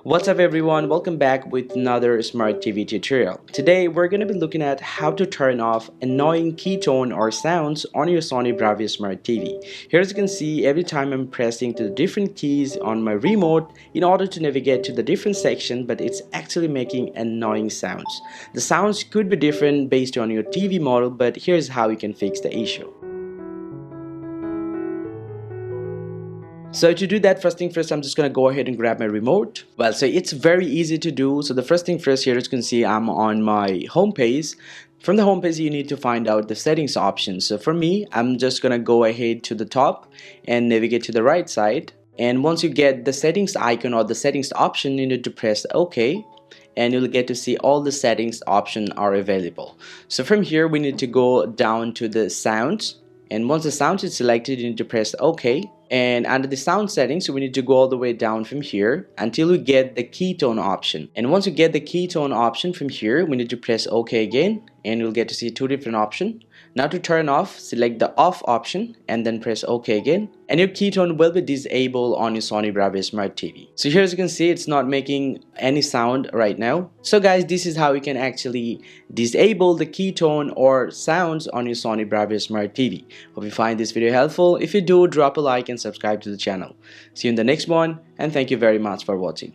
What's up everyone, welcome back with another smart TV tutorial. Today we're going to be looking at how to turn off annoying keytone or sounds on your Sony Bravia smart TV. Here as you can see, every time I'm pressing to the different keys on my remote in order to navigate to the different section, but it's actually making annoying sounds. The sounds could be different based on your TV model, but here's how you can fix the issue. So to do that, first thing first, I'm just gonna go ahead and grab my remote. Well, so it's very easy to do. So the first thing first, here as you can see, I'm on my home page. From the home page, you need to find out the settings option. So for me, I'm just gonna go ahead to the top and navigate to the right side. And once you get the settings icon or the settings option, you need to press OK. And you'll get to see all the settings options are available. So from here, we need to go down to the sounds. And once the sound is selected, you need to press OK. And under the sound settings, we need to go all the way down from here until we get the keytone option. And once you get the keytone option from here, we need to press OK again, and you'll get to see two different options. Now to turn off, select the off option and then press OK again, and your keytone will be disabled on your Sony Bravia smart TV. So here as you can see, it's not making any sound right now. So guys, this is how you can actually disable the keytone or sounds on your Sony Bravia smart TV. Hope you find this video helpful. If you do, drop a like and subscribe to the channel. See you in the next one, and thank you very much for watching.